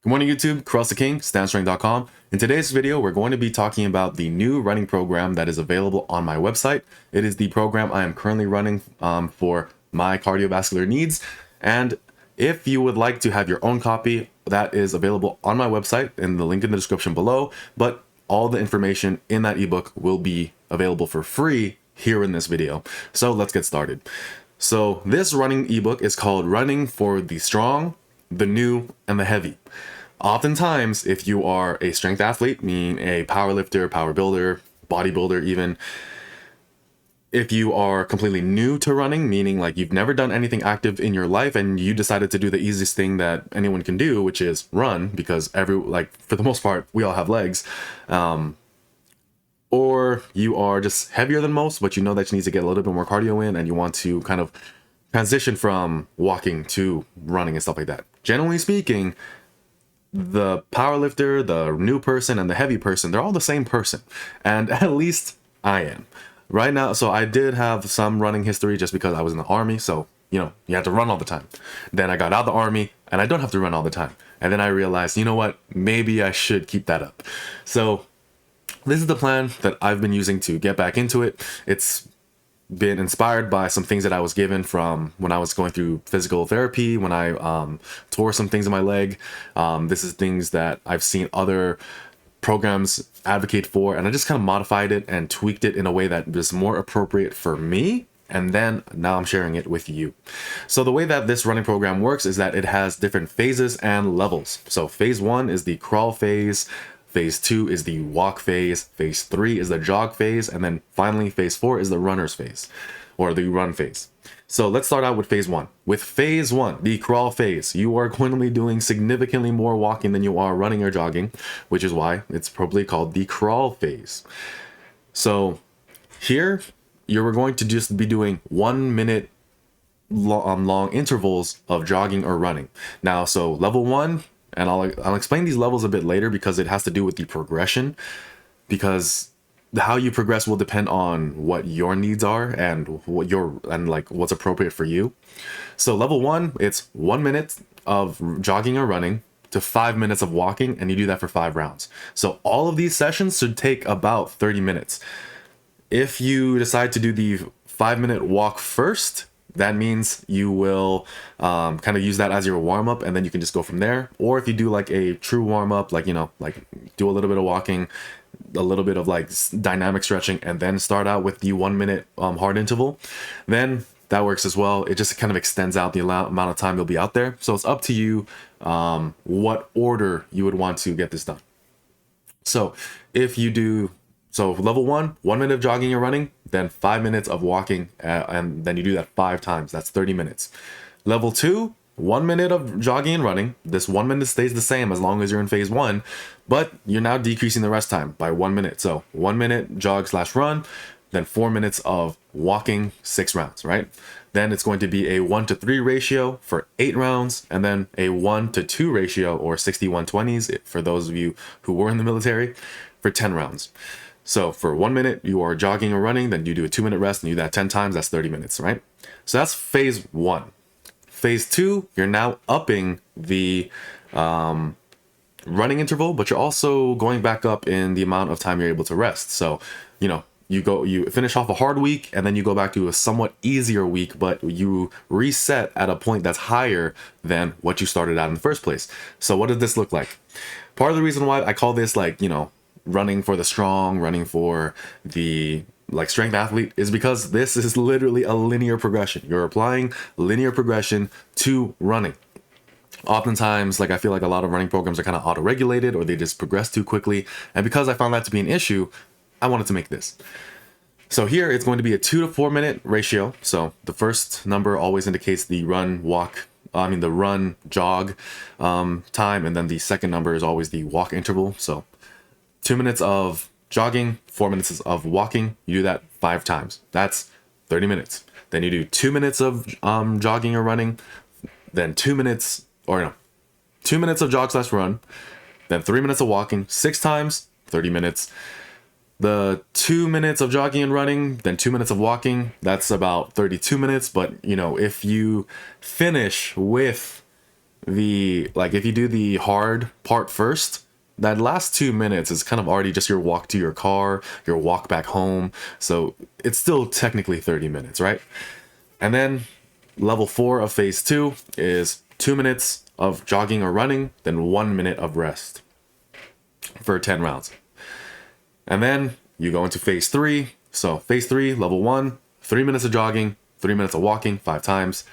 Good morning, YouTube. Cross the King, StanStrength.com. In today's video, we're going to be talking about the new running program that is available on my website. It is the program I am currently running for my cardiovascular needs. And if you would like to have your own copy, that is available on my website in the link in the description below. But all the information in that ebook will be available for free here in this video. So let's get started. So this running ebook is called Running for the Strong, the New, and the Heavy. Oftentimes, if you are a strength athlete, meaning a power lifter, power builder, bodybuilder even, if you are completely new to running, meaning like you've never done anything active in your life and you decided to do the easiest thing that anyone can do, which is run, because for the most part, we all have legs, or you are just heavier than most, but you know that you need to get a little bit more cardio in and you want to kind of transition from walking to running and stuff like that. Generally speaking, the powerlifter, the new person, and the heavy person, they're all the same person. And at least I am. Right now, so I did have some running history just because I was in the army. So, you know, you had to run all the time. Then I got out of the army and I don't have to run all the time. And then I realized, you know what, maybe I should keep that up. So this is the plan that I've been using to get back into it. It's been inspired by some things that I was given from when I was going through physical therapy, when I tore some things in my leg. This is things that I've seen other programs advocate for, and I just kind of modified it and tweaked it in a way that was more appropriate for me. And then now I'm sharing it with you. So the way that this running program works is that it has different phases and levels. So phase 1 is the crawl phase. Phase 2 is the walk phase, phase 3 is the jog phase, and then finally phase 4 is the runner's phase, or the run phase. So let's start out with phase 1. With phase 1, the crawl phase, you are going to be doing significantly more walking than you are running or jogging, which is why it's probably called the crawl phase. So here, you're going to just be doing 1 minute long intervals of jogging or running. Now, so level 1, and I'll explain these levels a bit later because it has to do with the progression, because how you progress will depend on what your needs are and what's appropriate for you. So level 1, it's 1 minute of jogging or running to 5 minutes of walking, and you do that for 5 rounds. So all of these sessions should take about 30 minutes. If you decide to do the 5-minute walk first, that means you will kind of use that as your warm-up, and then you can just go from there. Or if you do like a true warm-up, like, you know, like do a little bit of walking, a little bit of like dynamic stretching, and then start out with the 1 minute hard interval, then that works as well. It just kind of extends out the amount of time you'll be out there. So it's up to you what order you would want to get this done. So if you do, so level 1, 1 minute of jogging or running, then 5 minutes of walking, and then you do that 5 times. That's 30 minutes. Level 2, 1 minute of jogging and running. This 1 minute stays the same as long as you're in phase 1, but you're now decreasing the rest time by 1 minute. So 1 minute jog/run, then 4 minutes of walking, 6 rounds, right? Then it's going to be a 1-to-3 ratio for 8 rounds, and then a 1-to-2 ratio, or 60-120s for those of you who were in the military, for 10 rounds. So for 1 minute, you are jogging or running, then you do a 2-minute rest and you do that 10 times, that's 30 minutes, right? So that's phase 1. Phase 2, you're now upping the running interval, but you're also going back up in the amount of time you're able to rest. So, you know, you finish off a hard week and then you go back to a somewhat easier week, but you reset at a point that's higher than what you started at in the first place. So what does this look like? Part of the reason why I call this, like, you know, running for the strong, running for the like strength athlete, is because this is literally a linear progression. You're applying linear progression to running. Oftentimes, like, I feel like a lot of running programs are kind of auto-regulated, or they just progress too quickly. And because I found that to be an issue, I wanted to make this. So here it's going to be a 2 to 4 minute ratio. So the first number always indicates the run jog time, and then the second number is always the walk interval. So 2 minutes of jogging, 4 minutes of walking. You do that 5 times. That's 30 minutes. Then you do 2 minutes of jogging or running, then 2 minutes of jog/run, then 3 minutes of walking, 6 times, 30 minutes. The 2 minutes of jogging and running, then 2 minutes of walking, that's about 32 minutes. But, you know, if you finish with if you do the hard part first, that last 2 minutes is kind of already just your walk to your car, your walk back home. So it's still technically 30 minutes, right? And then level 4 of phase 2 is 2 minutes of jogging or running, then 1 minute of rest for 10 rounds. And then you go into phase 3. So phase 3, level 1, 3 minutes of jogging, 3 minutes of walking, 5 times,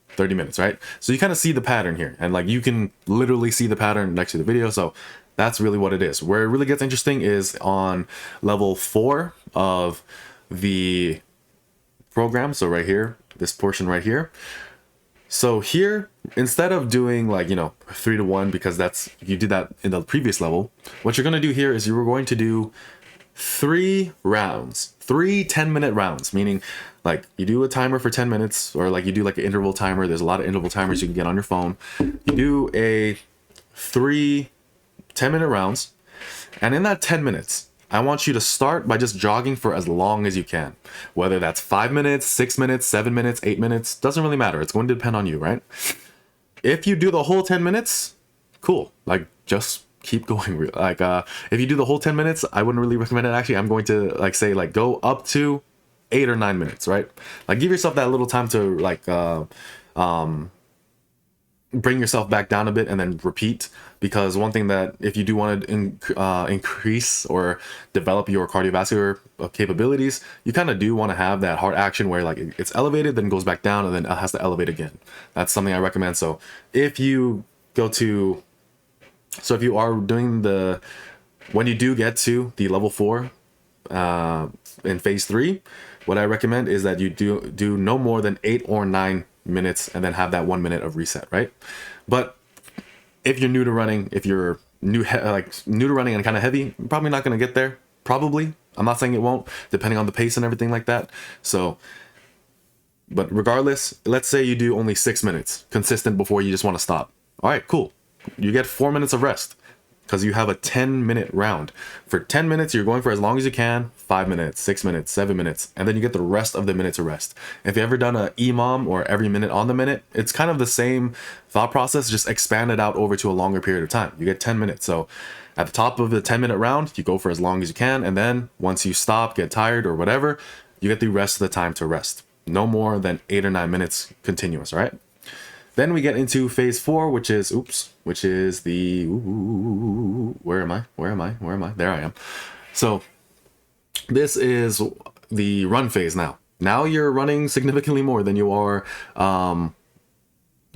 30 minutes, right? So you kind of see the pattern here, and like you can literally see the pattern next to the video. So that's really what it is. Where it really gets interesting is on level 4 of the program. So right here, this portion right here. So here, instead of doing 3-to-1, because you did that in the previous level, what you're going to do here is you're going to do 3 rounds, 3 10-minute rounds, meaning like you do a timer for 10 minutes, or like you do like an interval timer. There's a lot of interval timers you can get on your phone. You do a 3 10-minute rounds, and in that 10 minutes, I want you to start by just jogging for as long as you can. Whether that's 5 minutes, 6 minutes, 7 minutes, 8 minutes, doesn't really matter. It's going to depend on you, right? If you do the whole 10 minutes, cool. Like, just keep going. Like, if you do the whole 10 minutes, I wouldn't really recommend it. Actually, I'm going to say go up to 8 or 9 minutes, right? Like, give yourself that little time to bring yourself back down a bit and then repeat. Because one thing that if you do want to increase or develop your cardiovascular capabilities, you kind of do want to have that heart action where like it's elevated, then goes back down, and then it has to elevate again. That's something I recommend. So if you are doing when you do get to the level 4 in phase 3, what I recommend is that you do no more than 8 or 9 minutes and then have that 1 minute of reset, right? But if you're new to running, if you're new to running and kind of heavy, you're probably not going to get there. Probably. I'm not saying it won't, depending on the pace and everything like that. So, but regardless, let's say you do only 6 minutes consistent before you just want to stop. All right, cool. You get 4 minutes of rest because you have a 10-minute round. For 10 minutes, you're going for as long as you can, 5 minutes, 6 minutes, 7 minutes, and then you get the rest of the minute to rest. If you've ever done a EMOM or every minute on the minute, it's kind of the same thought process, just expanded out over to a longer period of time. You get 10 minutes. So at the top of the 10-minute round, you go for as long as you can, and then once you stop, get tired or whatever, you get the rest of the time to rest. No more than 8 or 9 minutes continuous, all right? Then we get into phase 4, which is the, where am I? There I am. So this is the run phase now. Now you're running significantly more than you are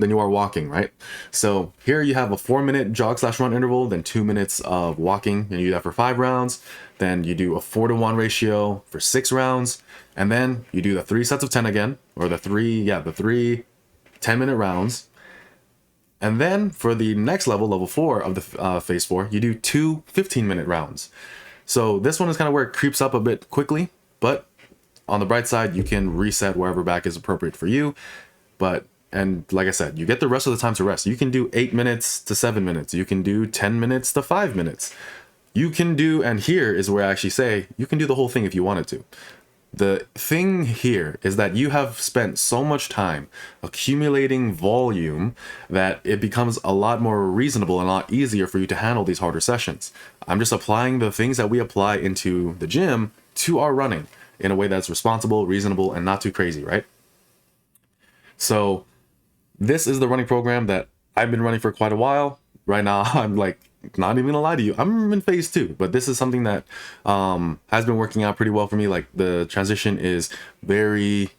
walking, right? So here you have a 4-minute jog/run interval, then 2 minutes of walking, and you do that for 5 rounds. Then you do a 4-to-1 ratio for 6 rounds, and then you do the 3 sets of 10 again, or the three 10-minute rounds. And then for the next level 4 of the phase 4, you do 2 15-minute rounds. So this one is kind of where it creeps up a bit quickly, but on the bright side, you can reset wherever back is appropriate for you. And like I said, you get the rest of the time to rest. You can do 8 minutes to 7 minutes. You can do 10 minutes to 5 minutes. You can do, and here is where I actually say, you can do the whole thing if you wanted to. The thing here is that you have spent so much time accumulating volume that it becomes a lot more reasonable and a lot easier for you to handle these harder sessions. I'm just applying the things that we apply into the gym to our running in a way that's responsible, reasonable, and not too crazy, right? So this is the running program that I've been running for quite a while. Right now, I'm like, not even gonna lie to you, I'm in phase 2, but this is something that has been working out pretty well for me. Like the transition is very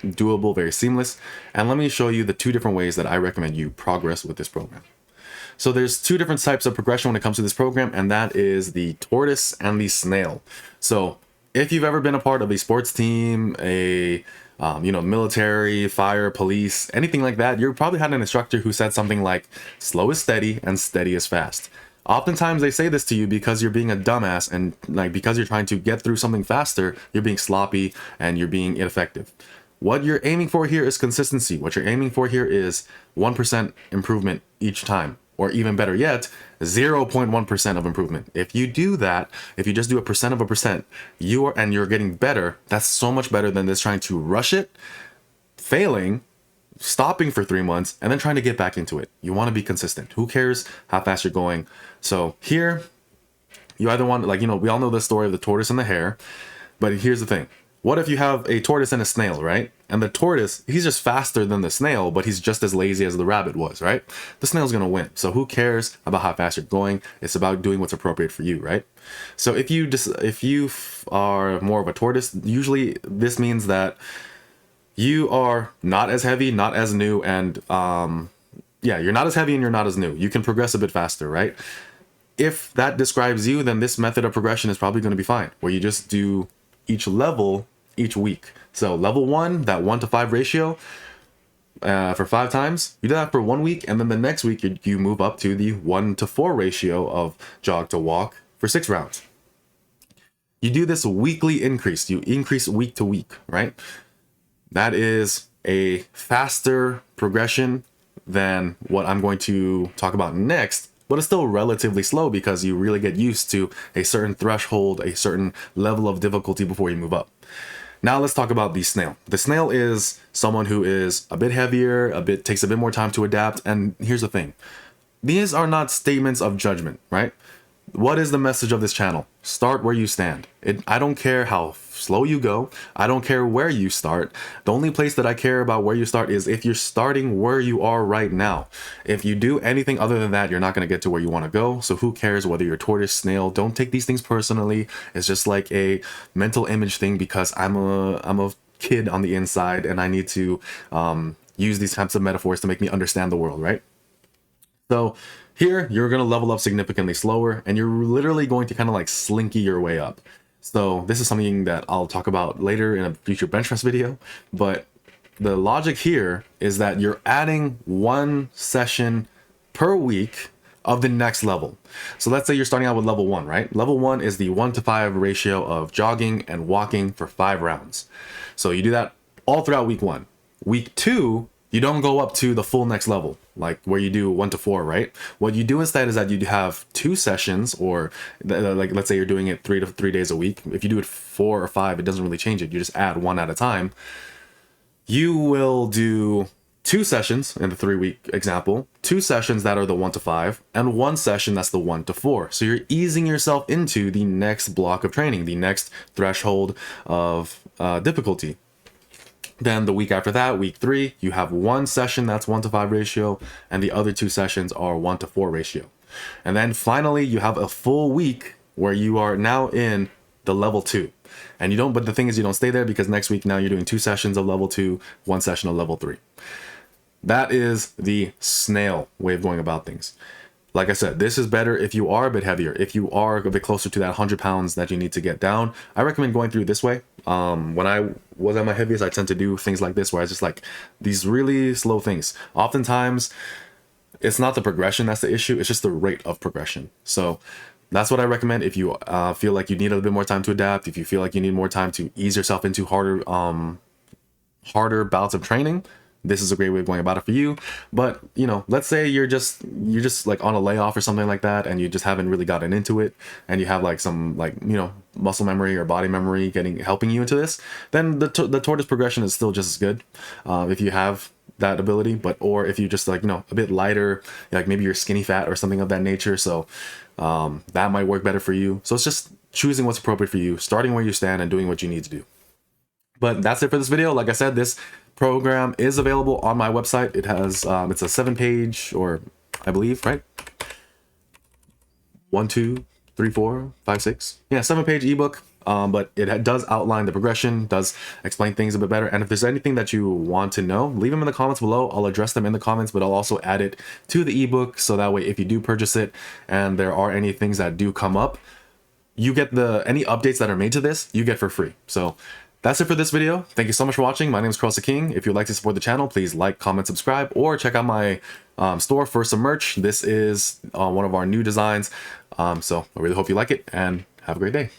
doable, very seamless. And let me show you the 2 different ways that I recommend you progress with this program. So there's 2 different types of progression when it comes to this program, and that is the tortoise and the snail. So if you've ever been a part of a sports team, military, fire, police, anything like that, you probably had an instructor who said something like, slow is steady and steady is fast. Oftentimes they say this to you because you're being a dumbass, and like because you're trying to get through something faster, you're being sloppy and you're being ineffective. What you're aiming for here is consistency. What you're aiming for here is 1% improvement each time, or even better yet, 0.1% of improvement. If you do that, if you just do 1% of 1%, you're getting better. That's so much better than this trying to rush it, failing, stopping for 3 months and then trying to get back into it. You want to be consistent. Who cares how fast you're going? So here, you either want, like, we all know the story of the tortoise and the hare, but here's the thing. What if you have a tortoise and a snail, right? And the tortoise, he's just faster than the snail, but he's just as lazy as the rabbit was, right? The snail's gonna win. So who cares about how fast you're going? It's about doing what's appropriate for you, right? So if you are more of a tortoise, usually this means that you are not as heavy, not as new, and yeah, you're not as heavy and you're not as new. You can progress a bit faster, right? If that describes you, then this method of progression is probably going to be fine, where you just do each level each week. So level 1, that 1 to 5 ratio for 5 times, you do that for 1 week, and then the next week you move up to the 1 to 4 ratio of jog to walk for 6 rounds. You do this weekly increase. You increase week to week, right? That is a faster progression than what I'm going to talk about next, but it's still relatively slow because you really get used to a certain threshold, a certain level of difficulty before you move up. Now let's talk about the snail. The snail is someone who is a bit heavier, takes a bit more time to adapt. And here's the thing. These are not statements of judgment, right? What is the message of this channel? Start where you stand. I don't care how slow you go. I don't care where you start. The only place that I care about where you start is if you're starting where you are right now. If you do anything other than that, you're not going to get to where you want to go. So who cares whether you're tortoise, snail? Don't take these things personally. It's just like a mental image thing because I'm a kid on the inside and I need to use these types of metaphors to make me understand the world, right? So here, you're going to level up significantly slower, and you're literally going to kind of like slinky your way up. So this is something that I'll talk about later in a future bench press video, but the logic here is that you're adding 1 session per week of the next level. So let's say you're starting out with level 1, right? Level 1 is the 1 to 5 ratio of jogging and walking for 5 rounds. So you do that all throughout week 1. Week 2, you don't go up to the full next level, like where you do 1 to 4, right? What you do instead is that you have 2 sessions, or like let's say you're doing it 3 days a week. If you do it 4 or 5, it doesn't really change it. You just add 1 at a time. You will do 2 sessions in the 3-week example, 2 sessions that are the 1 to 5, and 1 session that's the 1 to 4. So you're easing yourself into the next block of training, the next threshold of difficulty. Then the week after that, week 3, you have 1 session that's 1 to 5 ratio, and the other 2 sessions are 1 to 4 ratio. And then finally, you have a full week where you are now in the level 2. And but the thing is, you don't stay there because next week now you're doing 2 sessions of level 2, 1 session of level 3. That is the snail way of going about things. Like I said, this is better if you are a bit heavier. If you are a bit closer to that 100 pounds that you need to get down, I recommend going through this way. When I was at my heaviest, I tend to do things like this, where I just like these really slow things. Oftentimes, it's not the progression that's the issue. It's just the rate of progression. So that's what I recommend if you feel like you need a bit more time to adapt, if you feel like you need more time to ease yourself into harder bouts of training. This is a great way of going about it for you. But let's say you're just like on a layoff or something like that, and you just haven't really gotten into it, and you have like some muscle memory or body memory helping you into this. Then the tortoise progression is still just as good if you have that ability. Or if you just like a bit lighter, like maybe you're skinny fat or something of that nature. So that might work better for you. So it's just choosing what's appropriate for you, starting where you stand, and doing what you need to do. But that's it for this video. Like I said, this program is available on my website. It has it's a 7-page, or I believe, right? 1, 2, 3, 4, 5, 6. Yeah, 7-page ebook. But it does outline the progression, does explain things a bit better. And if there's anything that you want to know, leave them in the comments below. I'll address them in the comments, but I'll also add it to the ebook. So that way, if you do purchase it and there are any things that do come up, you get any updates that are made to this, you get for free. So that's it for this video. Thank you so much for watching. My name is Cross the King. If you'd like to support the channel, please like, comment, subscribe, or check out my store for some merch. This is one of our new designs. So I really hope you like it, and have a great day.